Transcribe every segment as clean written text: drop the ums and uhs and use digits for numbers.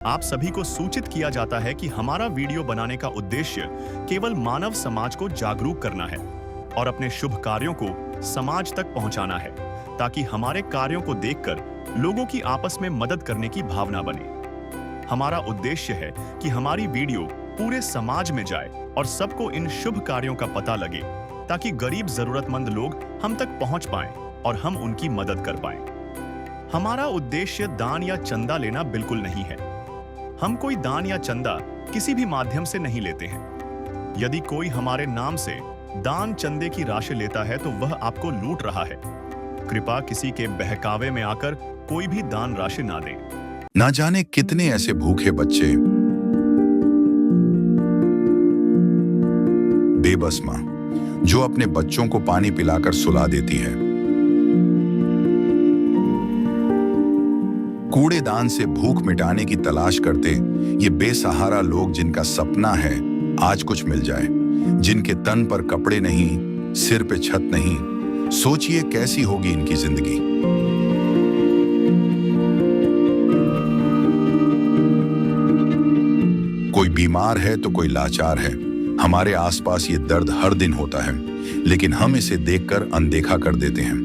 आप सभी को सूचित किया जाता है कि हमारा वीडियो बनाने का उद्देश्य केवल मानव समाज को जागरूक करना है और अपने शुभ कार्यों को समाज तक पहुंचाना है, ताकि हमारे कार्यों को देखकर लोगों की आपस में मदद करने की भावना बने। हमारा उद्देश्य है कि हमारी वीडियो पूरे समाज में जाए और सबको इन शुभ कार्यों का पता लगे, ताकि गरीब जरूरतमंद लोग हम तक पहुंच पाएं और हम उनकी मदद कर पाएं। हमारा उद्देश्य दान या चंदा लेना बिल्कुल नहीं है। हम कोई दान या चंदा किसी भी माध्यम से नहीं लेते हैं। यदि कोई हमारे नाम से दान चंदे की राशि लेता है तो वह आपको लूट रहा है। कृपया किसी के बहकावे में आकर कोई भी दान राशि ना दें। ना जाने कितने ऐसे भूखे बच्चे, बेबस मां जो अपने बच्चों को पानी पिलाकर सुला देती है। कूड़ेदान से भूख मिटाने की तलाश करते ये बेसहारा लोग, जिनका सपना है आज कुछ मिल जाए, जिनके तन पर कपड़े नहीं, सिर पे छत नहीं, सोचिए कैसी होगी इनकी जिंदगी। कोई बीमार है तो कोई लाचार है। हमारे आसपास ये दर्द हर दिन होता है, लेकिन हम इसे देखकर अनदेखा कर देते हैं।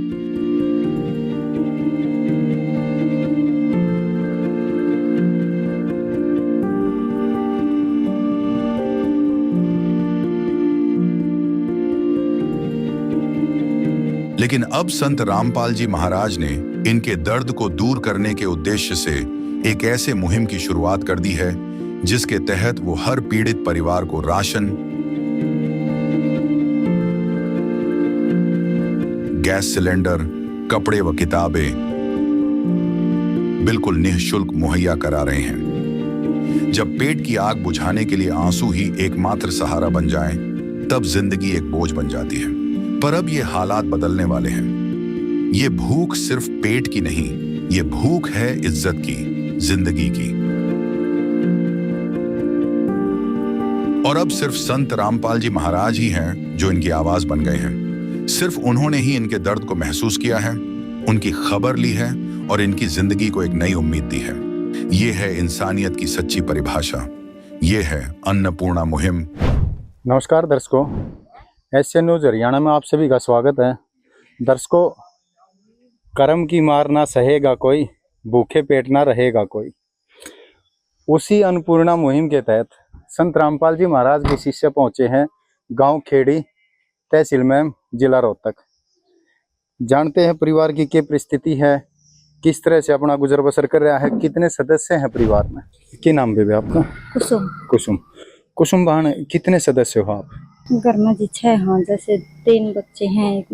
लेकिन अब संत रामपाल जी महाराज ने इनके दर्द को दूर करने के उद्देश्य से एक ऐसे मुहिम की शुरुआत कर दी है, जिसके तहत वो हर पीड़ित परिवार को राशन, गैस सिलेंडर, कपड़े व किताबें बिल्कुल निःशुल्क मुहैया करा रहे हैं। जब पेट की आग बुझाने के लिए आंसू ही एकमात्र सहारा बन जाएं, तब जिंदगी एक बोझ बन जाती है। पर अब ये हालात बदलने वाले हैं। ये भूख सिर्फ पेट की नहीं, ये भूख है इज्जत की, जिंदगी की। और अब सिर्फ संत रामपाल जी महाराज ही हैं जो इनकी आवाज बन गए हैं। सिर्फ उन्होंने ही इनके दर्द को महसूस किया है, उनकी खबर ली है और इनकी जिंदगी को एक नई उम्मीद दी है। ये है इंसानियत की सच्ची परिभाषा। ये है अन्नपूर्णा मुहिम। नमस्कार दर्शकों, एशियन न्यूज हरियाणा में आप सभी का स्वागत है। दर्शकों, कर्म की मार ना सहेगा कोई, भूखे पेट ना रहेगा कोई। उसी अन्नपूर्णा मुहिम के तहत संत रामपाल जी महाराज के शिष्य पहुंचे हैं गांव खेड़ी, तहसील में, जिला रोहतक। जानते हैं परिवार की क्या परिस्थिति है, किस तरह से अपना गुजर बसर कर रहा है, कितने सदस्य हैं परिवार में। क्या नाम बेबे आपका? कुसुम। कुसुम। कुसुम बहन, कितने सदस्य हो आप? घर में जी 6 हैं, जैसे 3 बच्चे हैं, एक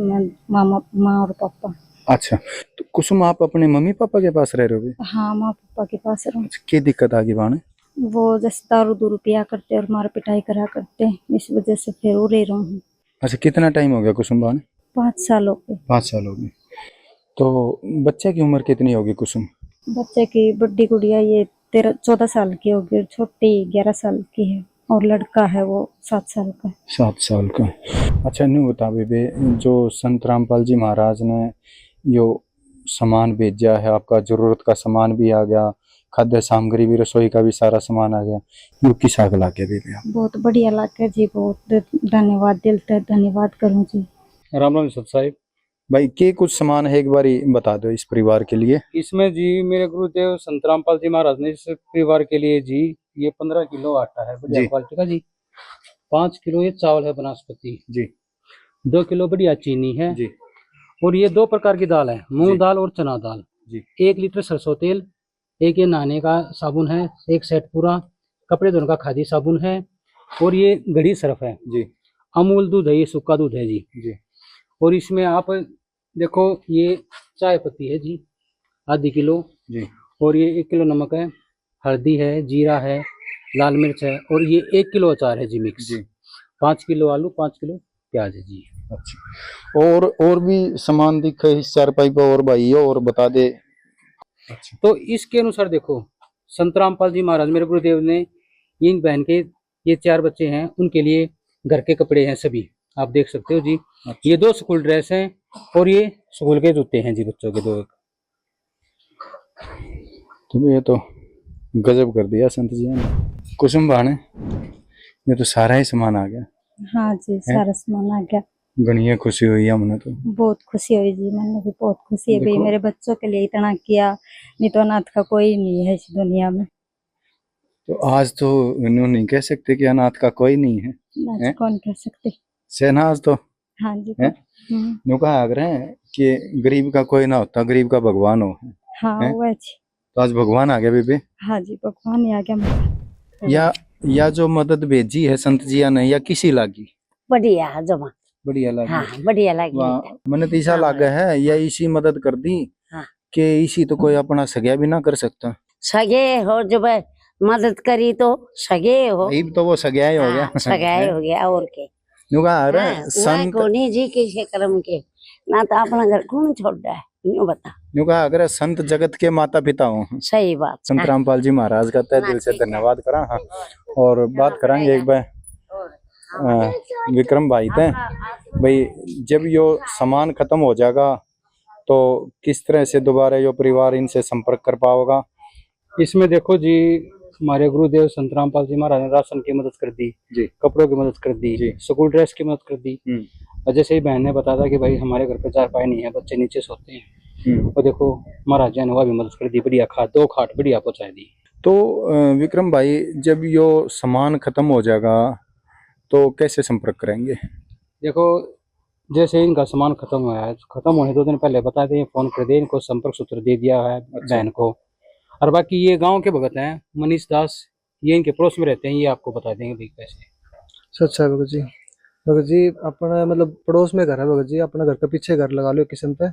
माँ और पापा। अच्छा, तो कुसुम आप अपने मम्मी पापा के पास रह रहे हो? हाँ, माँ पापा के पास रहूं। अच्छा, क्या दिक्कत आ गई बहन? वो जैसे दारू दूरू पिया करते और मार पिटाई करा करते, इस वजह से फिर वो रह रहा हूँ। अच्छा, कितना टाइम हो गया कुसुम बहन? 5 साल हो गए। 5 साल हो गए। तो बच्चे की उम्र कितनी होगी कुसुम? बच्चे की बड़ी गुड़िया ये 14 साल की होगी और छोटी 11 साल की है, और लड़का है वो 7 साल का। 7 साल का। अच्छा, नहीं बता बेबे, जो संत रामपाल जी महाराज ने यो सामान भेजा है, आपका जरूरत का सामान भी आ गया, खाद्य सामग्री भी, रसोई का भी सारा सामान आ गया, यो किस आग ला के बेबे? बहुत बढ़िया लगे जी, बहुत धन्यवाद, दिल से धन्यवाद करूँ जी। राम राम सब साहिब। भाई, के कुछ सामान है एक बार बता दो इस परिवार के लिए। इसमें जी मेरे गुरुदेव संत रामपाल जी महाराज ने इस परिवार के लिए जी ये 15 किलो आटा है बढ़िया क्वालिटी का जी, 5 किलो ये चावल है बनास्पति जी, 2 किलो बढ़िया चीनी है जी, और ये 2 प्रकार की दाल है, मूंग दाल और चना दाल जी, 1 लीटर सरसों तेल, एक ये नहाने का साबुन है, एक सेट पूरा कपड़े धोने का खादी साबुन है, और ये घड़ी सर्फ है जी, अमूल दूध है, ये सूखा दूध है जी जी। और इसमें आप देखो ये चाय पत्ती है जी आधी किलो जी, और ये 1 किलो नमक है, हल्दी है, जीरा है, लाल मिर्च है, और ये 1 किलो अचार है जी मिक्स जी, 5 किलो आलू, 5 किलो प्याज है जी। अच्छा, और भी सामान दिखे इस चारपाई पे, और भाई और बता दे। अच्छा, तो इसके अनुसार देखो संत रामपाल जी महाराज मेरे गुरुदेव ने इन बहन के ये 4 बच्चे हैं, उनके लिए घर के कपड़े हैं सभी, आप देख सकते हो जी। अच्छा। ये 2 स्कूल ड्रेस हैं और ये स्कूल के जूते हैं जी बच्चों के 2। तो ये तो गजब कर दिया संत जी ने। कुसुम भाने, ये तो सारा ही सामान आ गया। हाँ जी, सारा सामान आ गया। गणिया खुशी हुई है हमने तो। बहुत खुशी हुई जी, मैंने भी बहुत खुशी है भाई, देखो। मेरे बच्चों के लिए इतना किया, नहीं तो अनाथ का कोई नहीं है इस दुनिया में। तो आज तो इन्होंने नहीं कह सकते कि अनाथ का कोई नहीं है, आज कौन कह सकते। शहनाज तो हाँ जी। है? यूं कहा आग्रह है कि गरीब का कोई ना होता, गरीब का भगवान हो। हाँ है? वो है जी। तो आज भगवान आ गया बेबे। हाँ जी, भगवान ही आ गया मेरा। या जो मदद भेजी है संत जी ने, या किसी लागी बढ़िया जमा। बढ़िया लागी। हाँ बढ़िया लगी। मैंने तो ऐसा लागा है या इसी मदद कर दी हाँ। कि इसी तो कोई अपना सगा भी ना कर सकता। सगे हो जब मदद करी तो सगे हो। यही तो वो सगा ही हो गया। हाँ, सगा ही हो गया और के। यूं कहा अरे हाँ, संत कोनी जी के कर्म के ना तो अपना घर कौन छोड़ रहा है, यूं बता। यूं कहा अगर संत जगत के माता पिता हो सही बात। संत रामपाल जी महाराज का तहे दिल से धन्यवाद करा। हाँ, और बात करांगे एक बार विक्रम भाई थे भाई, जब यो सामान खत्म हो जाएगा तो किस तरह से दोबारा यो परिवार इनसे संपर्क कर पाओगा। इसमें देखो जी, हमारे गुरुदेव संत रामपाल जी महाराज ने राशन की मदद कर दी जी, कपड़ों की मदद कर दी जी, स्कूल ड्रेस की मदद कर दी। और जैसे ही बहन ने बताया कि भाई हमारे घर पे चारपाई नहीं है, बच्चे नीचे सोते हैं, और देखो महाराज जी ने वह भी मदद कर दी, बढ़िया खाट 2 खाट बढ़िया पहुंचा दी। तो विक्रम भाई, जब यो सामान खत्म हो जाएगा तो कैसे संपर्क करेंगे। देखो जैसे इनका सामान खत्म हुआ है, खत्म होने 2 दिन पहले बता दें, फोन कर दे, इनको संपर्क सूत्र दे दिया है बहन को। और बाकी ये गांव के भगत हैं मनीष दास, ये इनके पड़ोस में रहते हैं, ये आपको बता देंगे भाई कैसे। अच्छा भगत जी, भगत जी अपना मतलब पड़ोस में घर है भगत जी, अपना घर के पीछे घर लगा लो किस्म पे।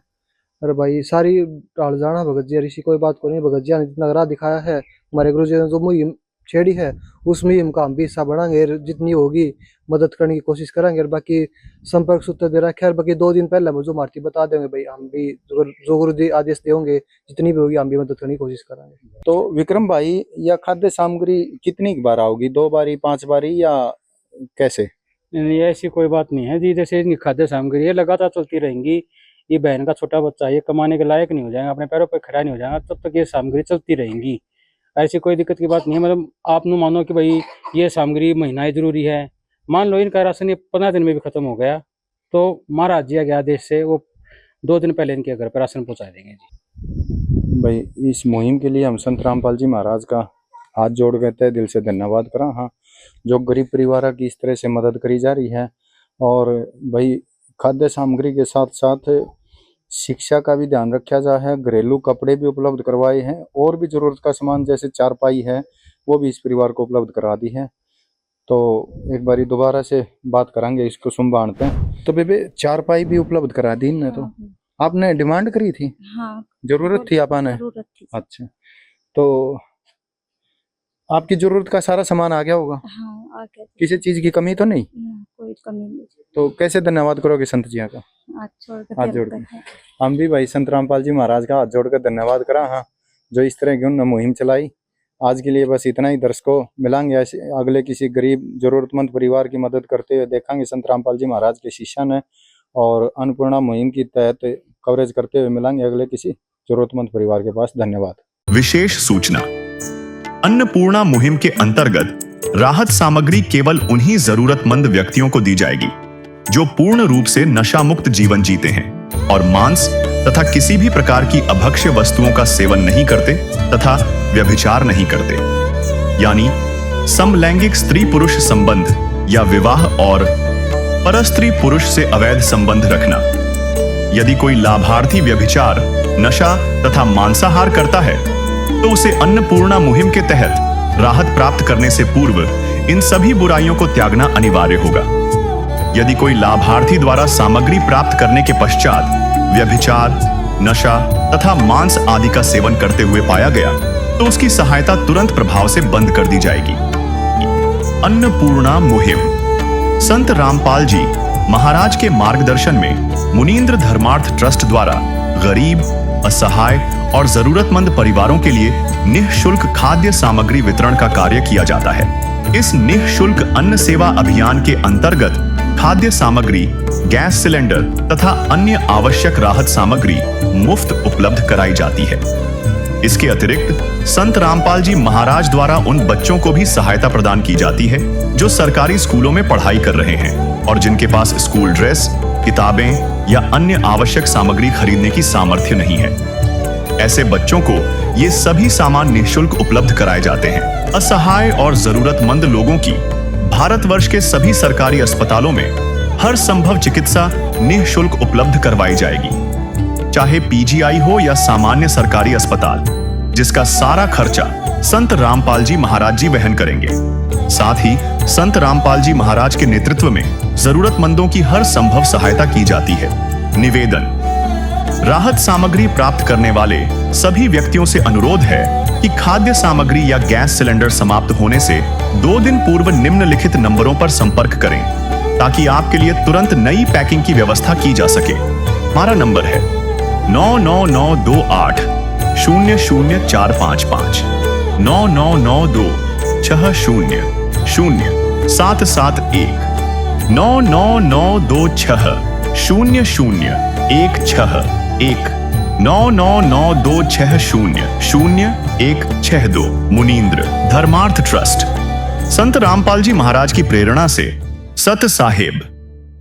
अरे भाई सारी टाल जाना भगत जी, ऋषि कोई बात को नहीं भगत जी, जितना राह दिखाया है हमारे गुरु जी ने जो मुहिम छेड़ी है उस मुहिम का हम भी हिस्सा बढ़ाएंगे, जितनी होगी मदद करने की कोशिश करेंगे। और बाकी संपर्क सूत्र दे रखे, और बाकी 2 दिन पहले मुझे मारती बता देंगे भाई, हम भी जो गुरु जी आदेश देंगे जितनी भी होगी हम भी मदद करने की कोशिश करेंगे। तो विक्रम भाई, यह खाद्य सामग्री कितनी बार आओगी, 2 बारी 5 बारी या कैसे। नहीं, ऐसी कोई बात नहीं है जी, जैसे इनकी खाद्य सामग्री है लगातार चलती रहेंगी। ये बहन का छोटा बच्चा है, ये कमाने के लायक नहीं हो जाएगा, अपने पैरों पर खड़ा नहीं हो जाएगा, तब तक ये सामग्री चलती रहेंगी। ऐसी कोई दिक्कत की बात नहीं है। मतलब आप न मानो कि भाई ये सामग्री महीना जरूरी है, मान लो इनका राशन ये 15 दिन में भी खत्म हो गया तो महाराज जी के आदेश से वो 2 दिन पहले इनके घर पर राशन पहुंचा देंगे जी। भाई इस मुहिम के लिए हम संत रामपाल जी महाराज का हाथ जोड़ के तहे दिल से धन्यवाद करा। हाँ, जो गरीब परिवार की इस तरह से मदद करी जा रही है, और भाई खाद्य सामग्री के साथ साथ शिक्षा का भी ध्यान रखा जा है, घरेलू कपड़े भी उपलब्ध करवाए हैं, और भी जरूरत का सामान जैसे चारपाई है वो भी इस परिवार को उपलब्ध करा दी है। तो एक बारी दोबारा से बात करांगे इसको संभालते हैं। तो बेबे चारपाई भी उपलब्ध करा दी ने, तो आपने डिमांड करी थी। हाँ, जरूरत थी आपने। जरूरत थी। अच्छा, तो आपकी जरूरत का सारा सामान आ गया होगा। हाँ, आ गया। किसी चीज की कमी तो नहीं। कोई कमी नहीं। तो कैसे धन्यवाद करोगे संत जी का। हाथ जोड़ के हम भी भाई संत रामपाल जी महाराज का हाथ जोड़ कर धन्यवाद करा। हाँ, जो इस तरह की उन्होंने मुहिम चलाई। आज के लिए बस इतना ही। दर्शकों, मिलांगे ऐसे अगले किसी गरीब जरूरतमंद परिवार की मदद करते हुए देखेंगे संत रामपाल जी महाराज के शिष्य ने, और अन्नपूर्णा मुहिम की तहत कवरेज करते हुए मिलांगे अगले किसी जरूरतमंद परिवार के पास। धन्यवाद। विशेष सूचना, अन्नपूर्णा मुहिम के अंतर्गत राहत सामग्री केवल उन्हीं जरूरतमंद व्यक्तियों को दी जाएगी जो पूर्ण रूप से नशा मुक्त जीवन जीते हैं और मांस तथा किसी भी प्रकार की अभक्ष्य वस्तुओं का सेवन नहीं करते तथा व्यभिचार नहीं करते, यानी समलैंगिक स्त्री पुरुष संबंध या विवाह और परस्त्री पुरुष से अवैध संबंध रखना। यदि कोई लाभार्थी व्यभिचार, नशा तथा मांसाहार करता है तो उसे अन्नपूर्णा मुहिम के तहत राहत प्राप्त करने से पूर्व इन सभी बुराइयों को त्यागना अनिवार्य होगा। यदि कोई लाभार्थी द्वारा सामग्री प्राप्त करने के पश्चात व्यभिचार, नशा तथा मांस आदि का सेवन करते हुए पाया गया तो उसकी सहायता तुरंत प्रभाव से बंद कर दी जाएगी। अन्नपूर्णा मुहिम संत रामपाल जी महाराज के मार्गदर्शन में मुनीन्द्र धर्मार्थ ट्रस्ट द्वारा गरीब, असहाय और जरूरतमंद परिवारों के लिए निःशुल्क खाद्य सामग्री वितरण का कार्य किया जाता है। इस निःशुल्क अन्न सेवा अभियान के अंतर्गत खाद्य सामग्री, गैस सिलेंडर तथा अन्य आवश्यक राहत सामग्री मुफ्त उपलब्ध कराई जाती है। इसके अतिरिक्त संत रामपाल जी महाराज द्वारा उन बच्चों को भी सहायता प्रदान की जाती है जो सरकारी स्कूलों में पढ़ाई कर रहे हैं और जिनके पास स्कूल ड्रेस, किताबें या अन्य आवश्यक सामग्री खरीदने की सामर्थ्य नहीं है। ऐसे बच्चों को ये सभी सामान निःशुल्क उपलब्ध कराए जाते हैं। असहाय और जरूरतमंद लोगों की भारतवर्ष के सभी सरकारी अस्पतालों में हर संभव चिकित्सा निःशुल्क उपलब्ध करवाई जाएगी, चाहे पीजीआई हो या सामान्य सरकारी अस्पताल, जिसका सारा खर्चा संत रामपाल जी महाराज जी वहन करेंगे। साथ ही संत रामपाल जी महाराज के नेतृत्व में जरूरतमंदों की हर संभव सहायता की जाती है। निवेदन: राहत सामग्री प्राप्त करने वाले सभी व्यक्तियों से अनुरोध है कि खाद्य सामग्री या गैस सिलेंडर समाप्त होने से 2 दिन पूर्व निम्नलिखित नंबरों पर संपर्क करें ताकि आपके लिए तुरंत नई पैकिंग की व्यवस्था की जा सके। हमारा नंबर है 99928 00455 99926000771 99926 00161 99926000162। मुनींद्र धर्मार्थ ट्रस्ट। संत रामपाल जी महाराज की प्रेरणा से सत साहेब